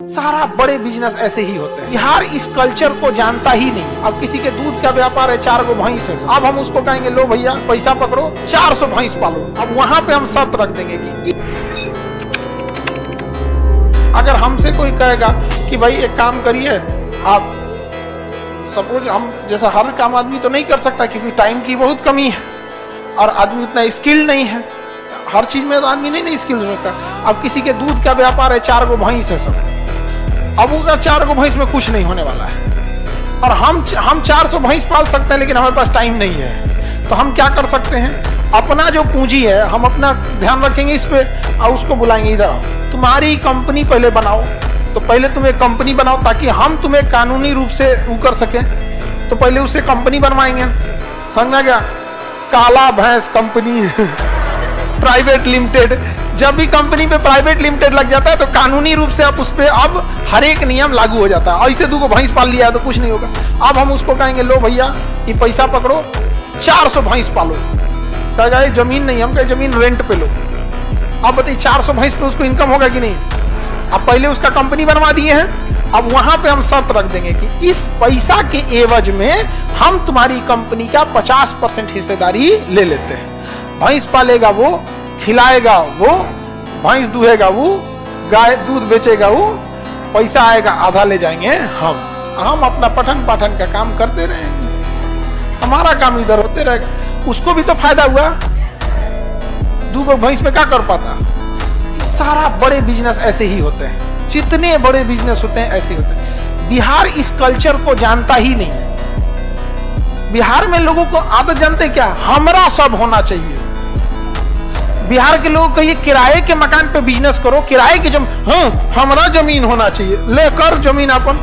सारा बड़े बिजनेस ऐसे ही होते हैं। बिहार इस कल्चर को जानता ही नहीं। अब किसी के दूध का व्यापार है, 4 गो भैंस है, अब हम उसको कहेंगे लो भैया पैसा पकड़ो 400 भैंस पालो। अब वहां पे हम शर्त रख देंगे कि अगर हमसे कोई कहेगा कि भाई एक काम करिए आप, सपोज हम जैसा हर काम आदमी तो नहीं कर सकता क्योंकि टाइम की बहुत कमी है और आदमी उतना स्किल नहीं है, हर चीज में तो आदमी नहीं स्किल होता। अब किसी के दूध का व्यापार है, 4 गो भैंस है सब, अब वो 4 गो भैंस में कुछ नहीं होने वाला है और हम 400 भैंस पाल सकते हैं लेकिन हमारे पास टाइम नहीं है। तो हम क्या कर सकते हैं, अपना जो पूंजी है हम अपना ध्यान रखेंगे इस पे और उसको बुलाएंगे इधर आओ, तुम्हारी कंपनी पहले बनाओ। तो पहले तुम एक कंपनी बनाओ ताकि हम तुम्हें कानूनी रूप से वो कर सके। तो पहले उससे कंपनी बनवाएंगे, समझा गया, काला भैंस कंपनी प्राइवेट लिमिटेड। जब भी कंपनी पे प्राइवेट लिमिटेड लग जाता है तो कानूनी रूप से आप उस पे अब हर एक नियम लागू हो जाता है। ऐसे 2 गो भैंस पाल लिया है तो कुछ नहीं होगा। अब हम उसको कहेंगे लो भैया ये पैसा पकड़ो 400 भैंस पालो। कहेगा जमीन नहीं, हम कहे जमीन रेंट पे लो। अब बताइए 400 भैंस पे उसको इनकम होगा कि नहीं। अब पहले उसका कंपनी बनवा दिए हैं, अब वहां पे हम शर्त रख देंगे कि इस पैसा के एवज में हम तुम्हारी कंपनी का 50% हिस्सेदारी ले लेते हैं। भैंस पालेगा वो, खिलाएगा वो, भैंस दूहेगा वो, गाय दूध बेचेगा वो, पैसा आएगा आधा ले जाएंगे हम अपना पठन पाठन का काम करते रहेंगे, हमारा काम इधर होते रहेगा। उसको भी तो फायदा हुआ, 2 गो भैंस में क्या कर पाता। सारा बड़े बिजनेस ऐसे ही होते हैं, जितने बड़े बिजनेस होते हैं ऐसे होते हैं। बिहार इस कल्चर को जानता ही नहीं है। बिहार में लोगों को आदत जानते क्या, हमरा सब होना चाहिए। बिहार के लोगों को ये किराए के मकान पे बिजनेस करो, किराए की हमरा जमीन होना चाहिए, लेकर जमीन अपन।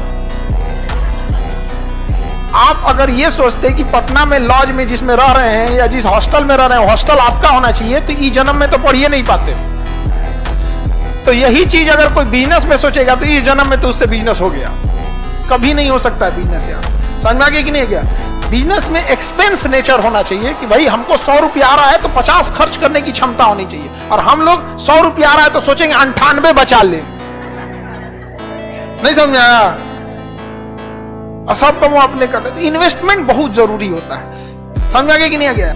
आप अगर ये सोचते कि पटना में लॉज में जिसमें रह रहे हैं या जिस हॉस्टल में रह रहे हैं हॉस्टल आपका होना चाहिए तो इस जन्म में तो पढ़िए नहीं पाते। तो यही चीज अगर कोई बिजनेस में सोचेगा तो इस जन्म में तो उससे बिजनेस हो गया, कभी नहीं हो सकता है बिजनेस। यार समझ में आ गया कि नहीं गया। बिजनेस में एक्सपेंस नेचर होना चाहिए कि भाई हमको 100 रुपया आ रहा है तो 50 खर्च करने की क्षमता होनी चाहिए, और हम लोग 100 रुपया आ रहा है तो सोचेंगे 98 बचा ले। नहीं समझ आया। और सब कमो अपने करते। तो इन्वेस्टमेंट बहुत जरूरी होता है, समझ आ गया कि नहीं आ गया।